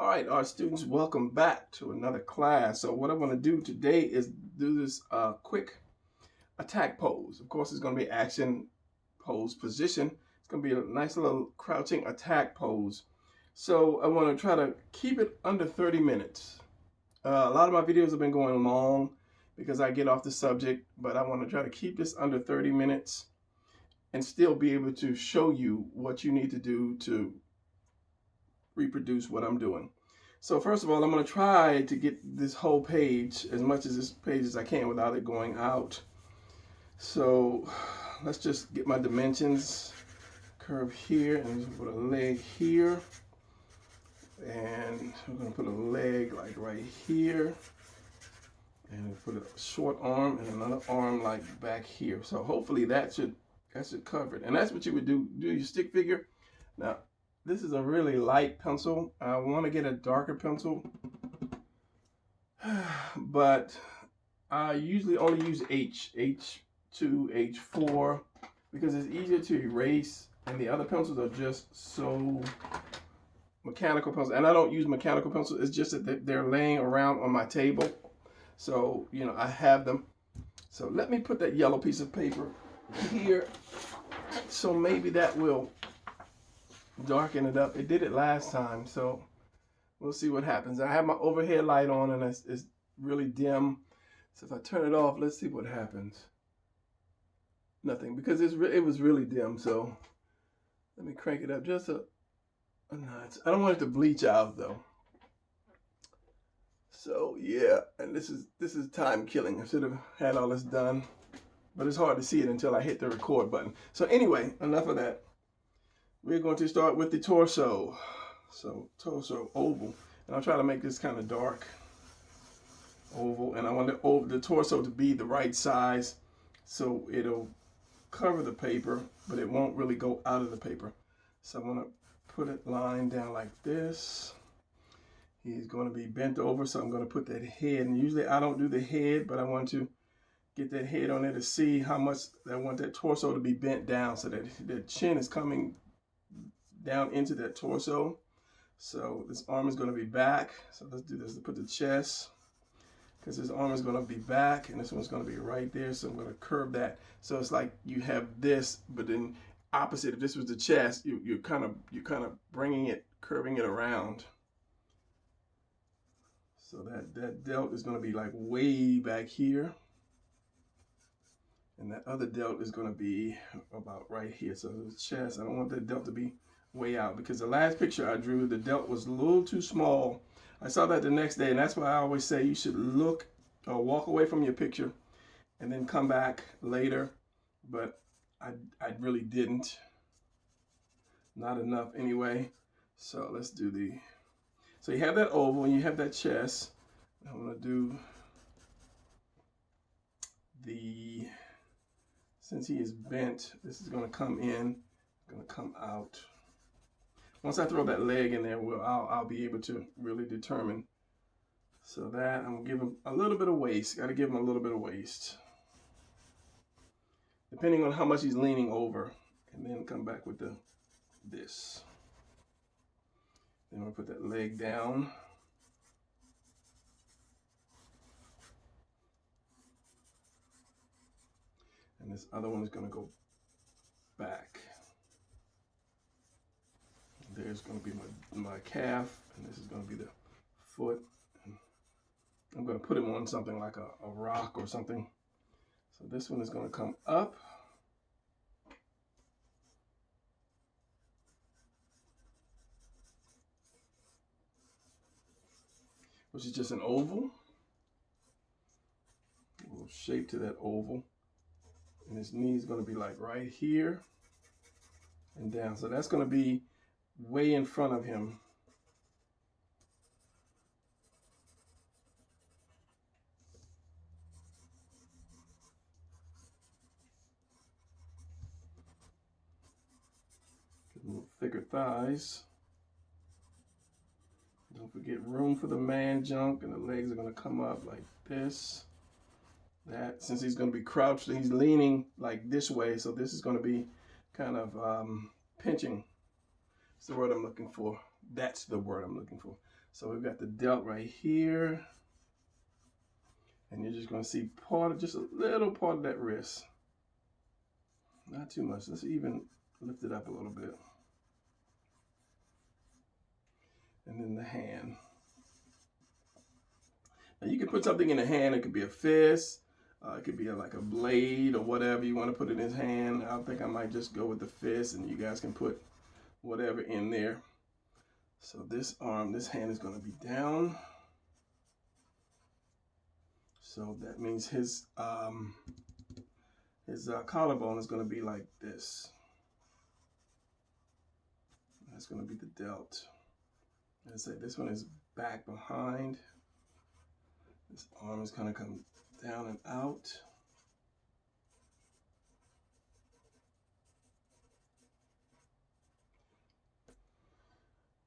All right, our students, welcome back to another class. So what I'm going to do today is do this quick attack pose. Of course, it's going to be action pose position. It's going to be a nice little crouching attack pose. So I want to try to keep it under 30 minutes. A lot of my videos have been going long because I get off the subject, but I want to try to keep this under 30 minutes and still be able to show you what you need to do to reproduce what I'm doing. So first of all, I'm going to try to get this whole page, as much as this page as I can without it going out. So let's just get my dimensions. Curve here, and put a leg here. And I'm going to put a leg like right here. And put a short arm and another arm like back here. So hopefully that should cover it. And that's what you would do your stick figure. Now, this is a really light pencil. I want to get a darker pencil, but I usually only use H2, H4, because it's easier to erase, and the other pencils are just so mechanical pencils. And I don't use mechanical pencils. It's just that they're laying around on my table. So, you know, I have them. So let me put that yellow piece of paper here. So maybe that will darken it up. It did it last time, so we'll see what happens. I have my overhead light on, and it's really dim. So if I turn it off, let's see what happens. Nothing, because it was really dim. So let me crank it up just a notch. I don't want it to bleach out though. So yeah, and this is time killing. I should have had all this done, but it's hard to see it until I hit the record button. So anyway, enough of that. We're going to start with the torso. So torso oval, and I'll try to make this kind of dark oval, and I want the torso to be the right size so it'll cover the paper, but it won't really go out of the paper. So I'm going to put it lined down like this. He's going to be bent over, so I'm going to put that head, and usually I don't do the head, but I want to get that head on there to see how much I want that torso to be bent down, so that the chin is coming down into that torso. So this arm is going to be back. So let's do this to put the chest, because this arm is going to be back and this one's going to be right there. So I'm going to curve that. So it's like you have this, but then opposite. If this was the chest, you're kind of bringing it, curving it around. So that delt is going to be like way back here, and that other delt is going to be about right here. So the chest, I don't want that delt to be way out, because the last picture I drew, the delt was a little too small. I saw that the next day, and that's why I always say you should look or walk away from your picture and then come back later. But I really didn't. Not enough anyway. So let's do so you have that oval and you have that chest. I'm going to do since he is bent, this is going to come in, going to come out. Once I throw that leg in there, I'll be able to really determine. So that I'm going to give him a little bit of waist. Got to give him a little bit of waist, depending on how much he's leaning over, and then come back with this. Then we'll put that leg down. And this other one is going to go back. There's going to be my calf, and this is going to be the foot. And I'm going to put him on something like a rock or something. So this one is going to come up. Which is just an oval. A little shape to that oval. And his knee is going to be like right here and down. So that's going to be way in front of him. Get a little thicker thighs. Don't forget room for the man junk, and the legs are going to come up like this. That, since he's going to be crouched, he's leaning like this way, so this is going to be kind of pinching. That's the word I'm looking for. That's the word I'm looking for. So we've got the delt right here. And you're just going to see just a little part of that wrist. Not too much. Let's even lift it up a little bit. And then the hand. Now you can put something in the hand. It could be a fist. It could be like a blade or whatever you want to put in his hand. I think I might just go with the fist, and you guys can put whatever in there. So this hand is going to be down. So that means his collarbone is going to be like this. That's going to be the delt. And say this one is back behind. This arm is going to come down and out.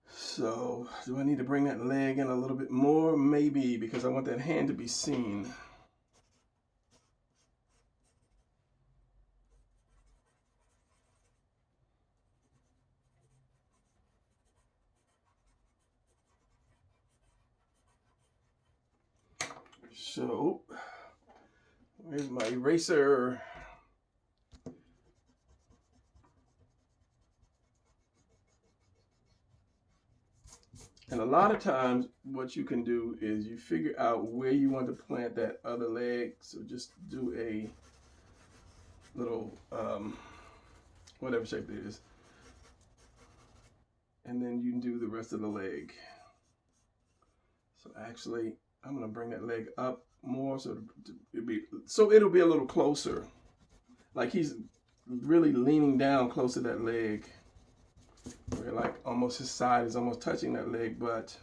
So, do I need to bring that leg in a little bit more? Maybe, because I want that hand to be seen. So, where's my eraser? And a lot of times what you can do is you figure out where you want to plant that other leg. So just do a little, whatever shape it is. And then you can do the rest of the leg. So actually, I'm going to bring that leg up more so it'll be a little closer. Like he's really leaning down close to that leg. Where like almost his side is almost touching that leg, but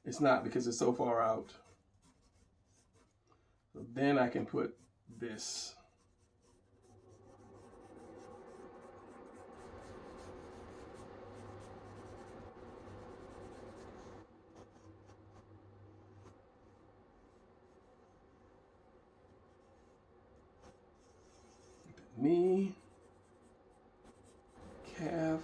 it's not because it's so far out. So then I can put this. Knee, calf.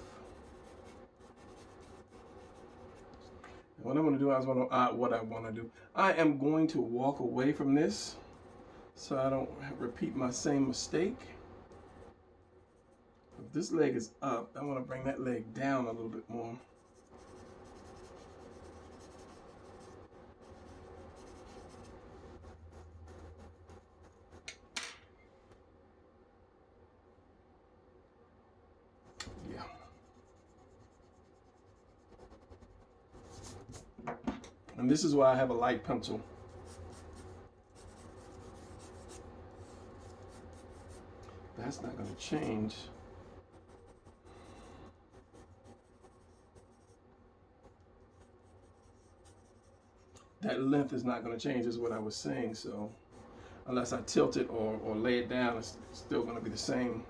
What I'm going to do is what I want to do. I am going to walk away from this so I don't repeat my same mistake. If this leg is up, I want to bring that leg down a little bit more. And this is why I have a light pencil. That's not going to change. That length is not going to change, is what I was saying. So unless I tilt it or lay it down, it's still going to be the same.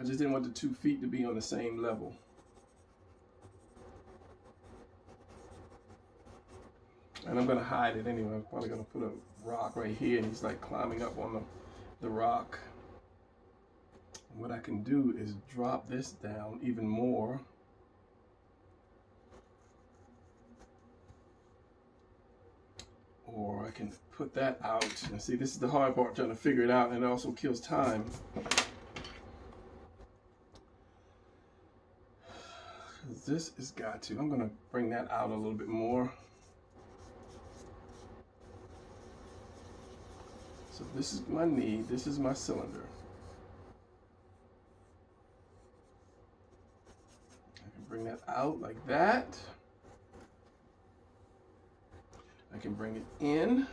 I just didn't want the 2 feet to be on the same level. And I'm going to hide it anyway. I'm probably going to put a rock right here, and he's like climbing up on the rock. And what I can do is drop this down even more. Or I can put that out. And see, this is the hard part, trying to figure it out, and it also kills time. This has got to. I'm going to bring that out a little bit more. So this is my knee, this is my cylinder. I can bring that out like that. I can bring it in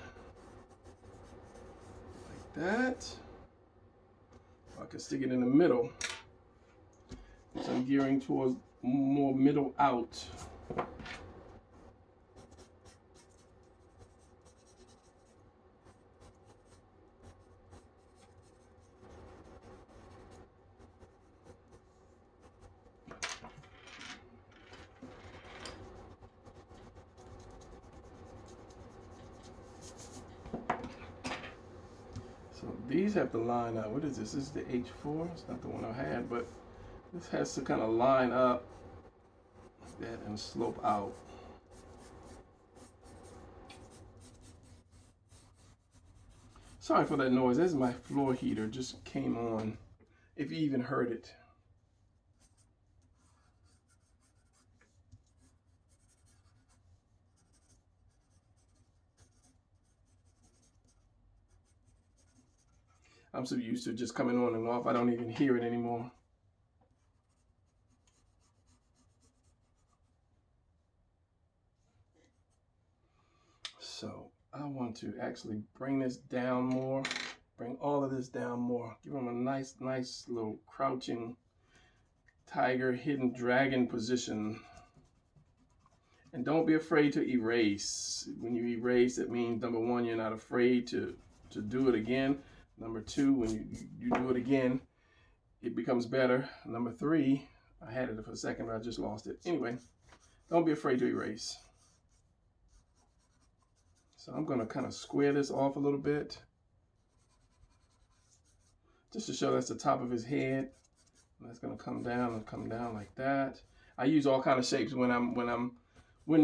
like that. Or I can stick it in the middle, which I'm gearing towards more middle out. So these have to line up. What is this? This is the H4. It's not the one I had, but This has to kind of line up like that and slope out. Sorry for that noise. That's my floor heater just came on, if you even heard it. I'm so used to just coming on and off, I don't even hear it anymore. So I want to actually bring this down more, bring all of this down more, give them a nice little crouching tiger, hidden dragon position. And don't be afraid to erase. When you erase, it means number one, you're not afraid to do it again. Number two, when you do it again, it becomes better. Number three, I had it for a second, but I just lost it. Anyway, don't be afraid to erase. So I'm going to kind of square this off a little bit, just to show that's the top of his head. And that's going to come down like that. I use all kind of shapes when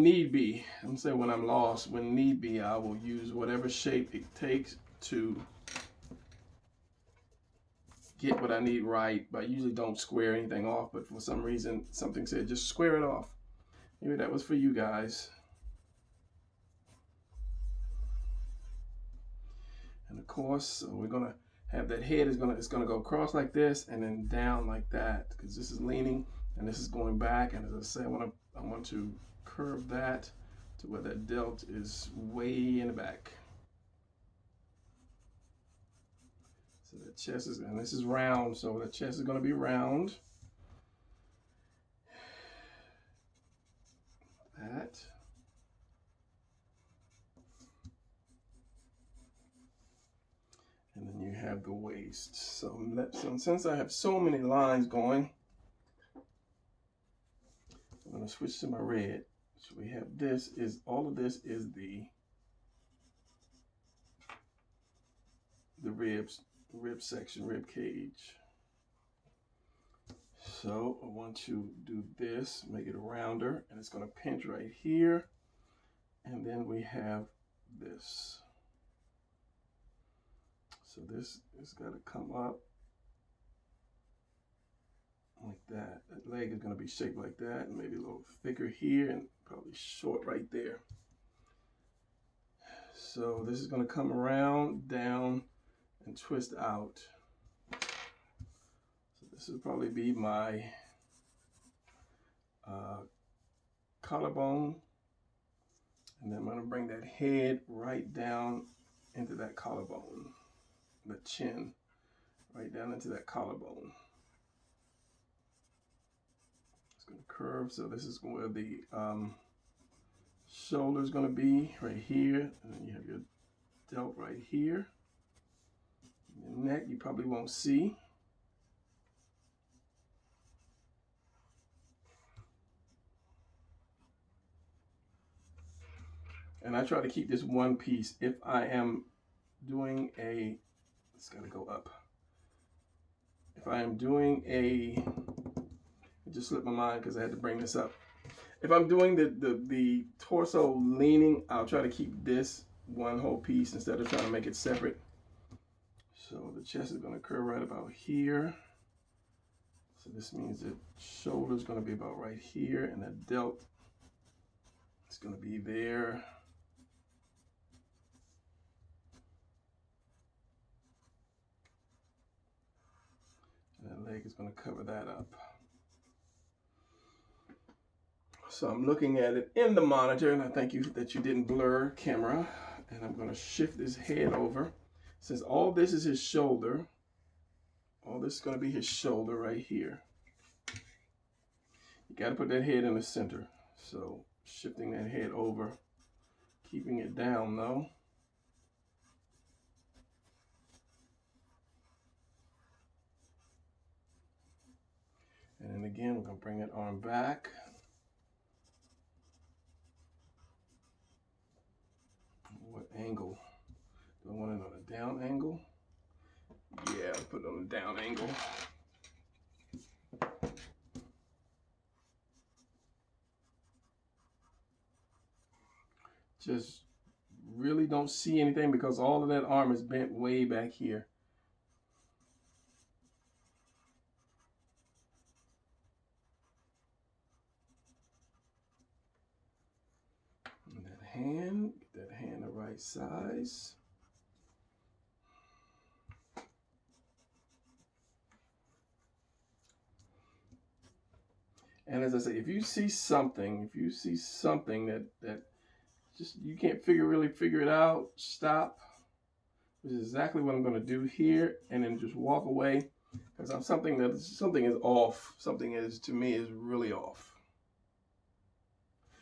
need be. I'm gonna say when I'm lost, when need be, I will use whatever shape it takes to get what I need right. But I usually don't square anything off, but for some reason, something said just square it off. Maybe that was for you guys. And of course, so we're gonna have that head it's gonna go across like this and then down like that, because this is leaning and this is going back. And as I say, I want to curve that to where that delt is way in the back. So the chest is, and this is round, so the chest is going to be round. That. And then you have the waist. So since I have so many lines going, I'm going to switch to my red. So we have this is, all of this is the rib section, rib cage. So I want to do this, make it rounder, and it's going to pinch right here. And then we have this. So this is got to come up like that. That leg is going to be shaped like that, and maybe a little thicker here and probably short right there. So this is going to come around, down, and twist out. So this will probably be my collarbone. And then I'm going to bring that head right down into that collarbone. The chin right down into that collarbone. It's going to curve. So this is where the shoulder is going to be, right here. And then you have your delt right here. The neck you probably won't see. And I try to keep this one piece. If I am doing a, it's got to go up. If I am doing a, it just slipped my mind because I had to bring this up. If I'm doing the torso leaning, I'll try to keep this one whole piece instead of trying to make it separate. So the chest is going to curve right about here. So this means the shoulder is going to be about right here, and the delt is going to be there. And that leg is going to cover that up. So I'm looking at it in the monitor, and I thank you that you didn't blur camera. And I'm going to shift this head over. Since all this is his shoulder, all this is going to be his shoulder right here. You got to put that head in the center. So shifting that head over, keeping it down though. And then again, we're going to bring that arm back. What angle? Do I want it on a down angle? Yeah, I'll put it on a down angle. just really don't see anything because all of that arm is bent way back here. And get that hand the right size. And as I say, if you see something that just you can't really figure it out, stop. Which is exactly what I'm going to do here, and then just walk away because something is off. Something is, to me, is really off.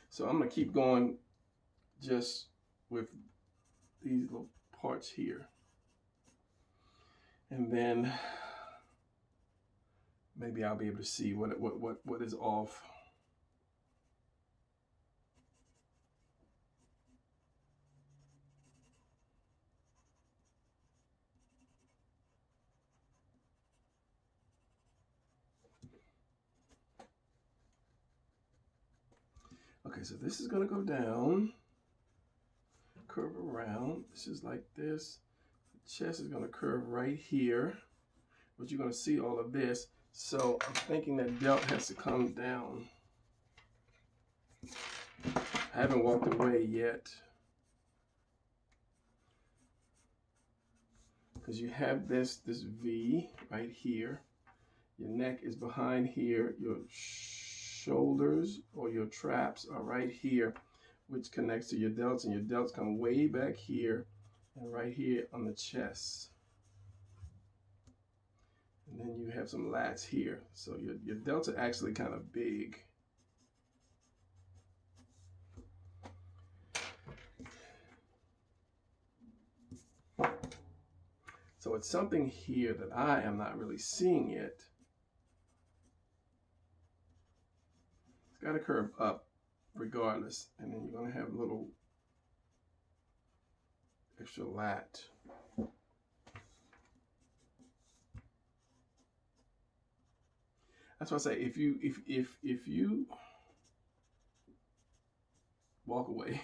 So I'm going to keep going just with these little parts here, and then maybe I'll be able to see what is off. Okay, so this is going to go down, curve around. This is like this. The chest is going to curve right here, but you're going to see all of this. So I'm thinking that delt has to come down. I haven't walked away yet, because you have this V right here. Your neck is behind here. Your shoulders or your traps are right here, which connects to your delts, and your delts come way back here and right here on the chest. And then you have some lats here. So your delts are actually kind of big. So it's something here that I am not really seeing yet. It's got to curve up regardless. And then you're going to have a little extra lat. That's why I say if you walk away,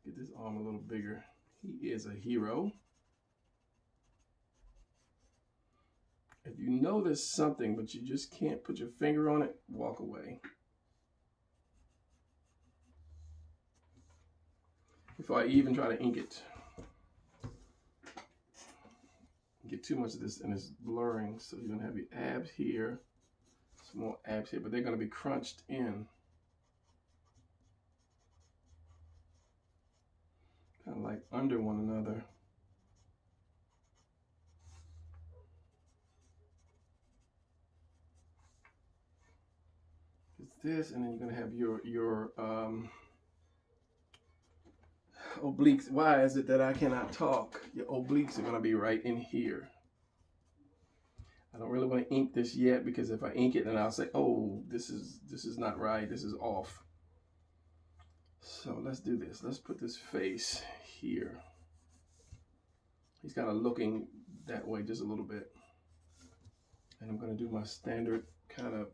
get this arm a little bigger. He is a hero. If you know there's something but you just can't put your finger on it, walk away. Before I even try to ink it. Get too much of this and it's blurring, so you're gonna have your abs here, some more abs here, but they're gonna be crunched in. Kind of like under one another. It's this, and then you're gonna have your obliques. Why is it that I cannot talk? Your obliques are gonna be right in here. I don't really want to ink this yet, because if I ink it, then I'll say, oh, this is not right, this is off. So let's do this. Let's put this face here. He's kind of looking that way just a little bit. And I'm going to do my standard kind of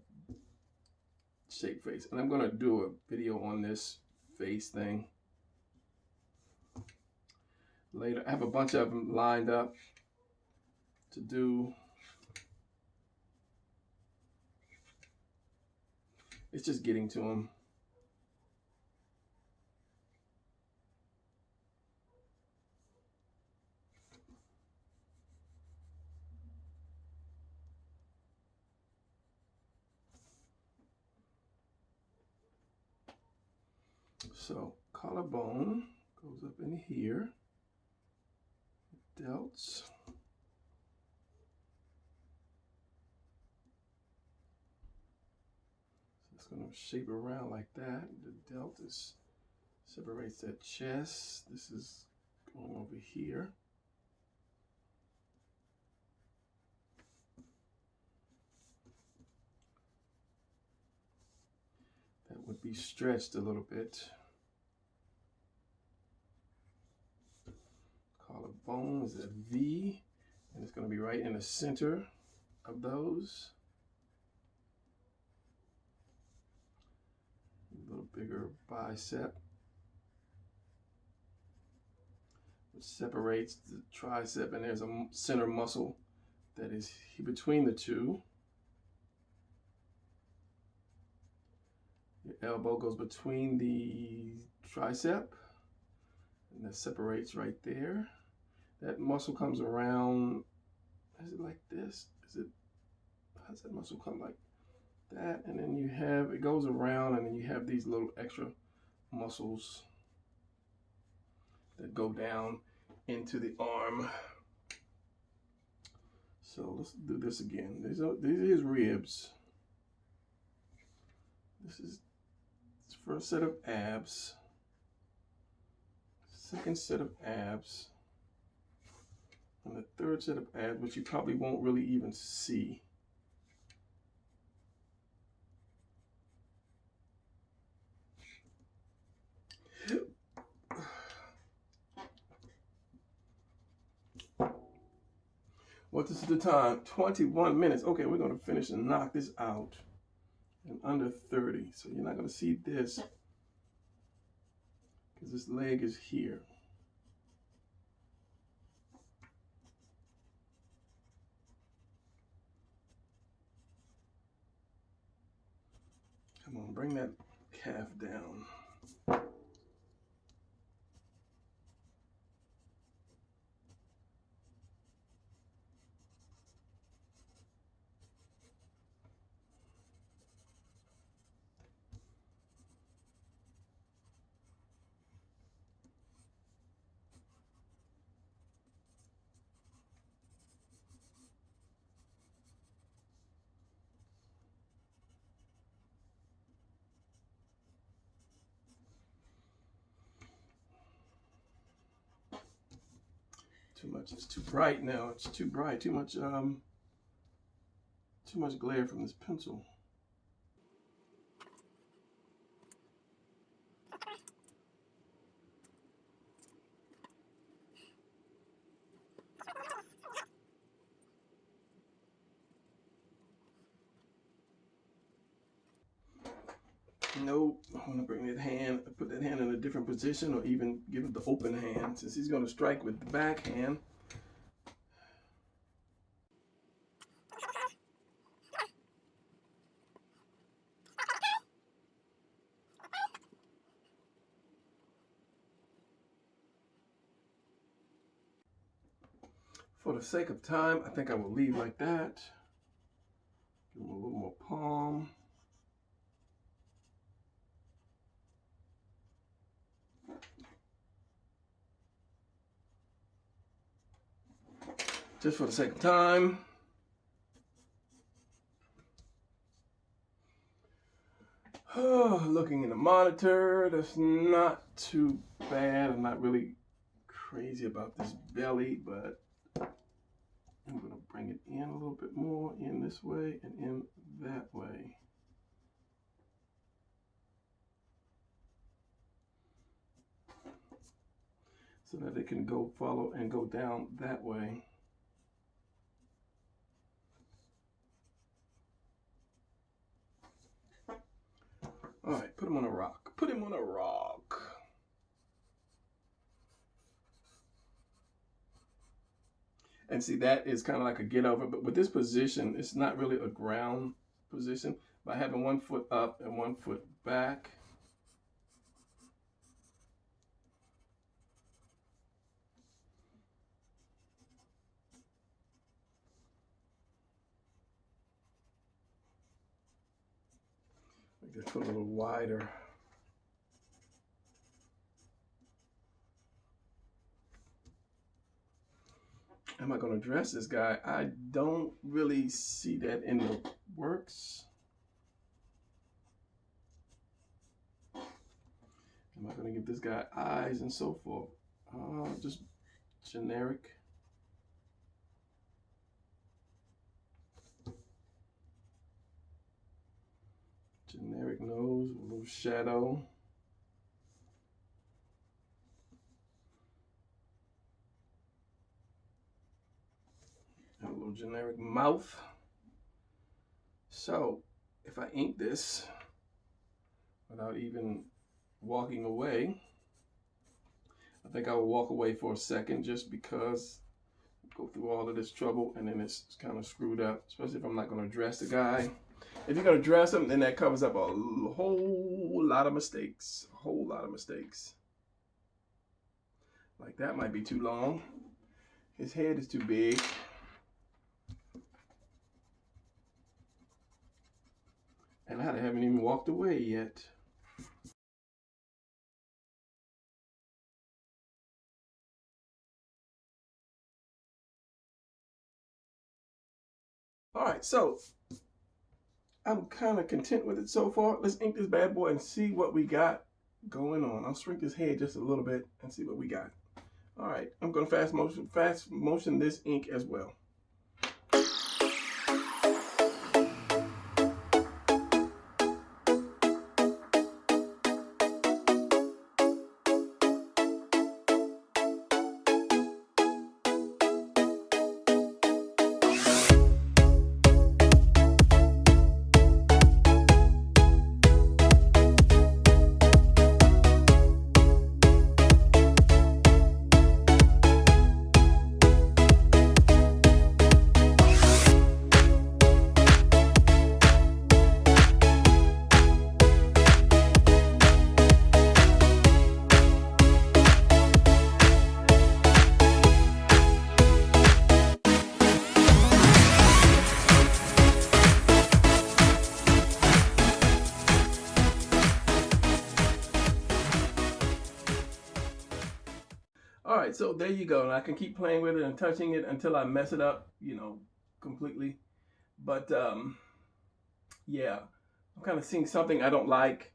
shape face. And I'm going to do a video on this face thing later. I have a bunch of them lined up to do. It's just getting to them. So collarbone goes up in here. Delts. Going to shape around like that. The delt separates that chest. This is going over here. That would be stretched a little bit. Collarbone is a V, and it's going to be right in the center of those. bigger bicep, which separates the tricep, and there's a center muscle that is between the two. Your elbow goes between the tricep, and that separates right there. That muscle comes around. Is it like this? How does that muscle come like that? And then you have, it goes around, and then you have these little extra muscles that go down into the arm. So let's do this again. These are his ribs. This is his first set of abs. Second set of abs. And the third set of abs, which you probably won't really even see. What is the time? 21 minutes. Okay, we're going to finish and knock this out in under 30. So you're not going to see this because this leg is here. Come on, bring that calf down. Too much. It's too bright now. It's too bright. Too much glare from this pencil. Nope. I want to bring that hand, put that hand in a different position, or even give it the open hand, since he's going to strike with the backhand. For the sake of time, I think I will leave like that. Give him a little more palm. Just for the sake of time. Oh, looking in the monitor, that's not too bad. I'm not really crazy about this belly, but I'm going to bring it in a little bit more, in this way and in that way. So that it can go follow and go down that way. All right, put him on a rock. Put him on a rock. And see, that is kind of like a get over, but with this position, it's not really a ground position. By having one foot up and one foot back, make this foot a little wider. Am I going to dress this guy? I don't really see that in the works. Am I going to give this guy eyes and so forth? Just generic. Generic nose, a little shadow. And a little generic mouth. So if I ink this, without even walking away. I think I will walk away for a second just because go through all of this trouble and then it's kind of screwed up, especially if I'm not going to dress the guy. If you're going to dress him, then that covers up a whole lot of mistakes. A whole lot of mistakes. Like that might be too long. His head is too big. And I haven't even walked away yet. All right, so I'm kind of content with it so far. Let's ink this bad boy and see what we got going on. I'll shrink his head just a little bit and see what we got. All right, I'm going to fast motion this ink as well. All right, so there you go. And I can keep playing with it and touching it until I mess it up, you know, completely. But yeah, I'm kind of seeing something I don't like.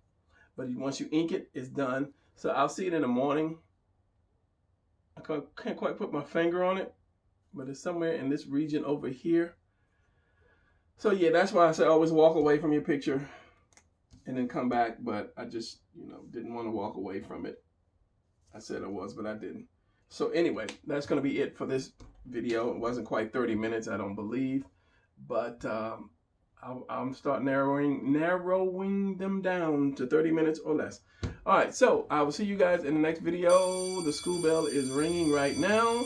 But once you ink it, it's done. So I'll see it in the morning. I can't quite put my finger on it, but it's somewhere in this region over here. So yeah, that's why I say always walk away from your picture and then come back. But I just, you know, didn't want to walk away from it. I said I was, but I didn't. So anyway, that's going to be it for this video. It wasn't quite 30 minutes, I don't believe. But I'm start narrowing them down to 30 minutes or less. All right, so I will see you guys in the next video. The school bell is ringing right now.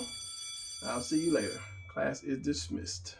I'll see you later. Class is dismissed.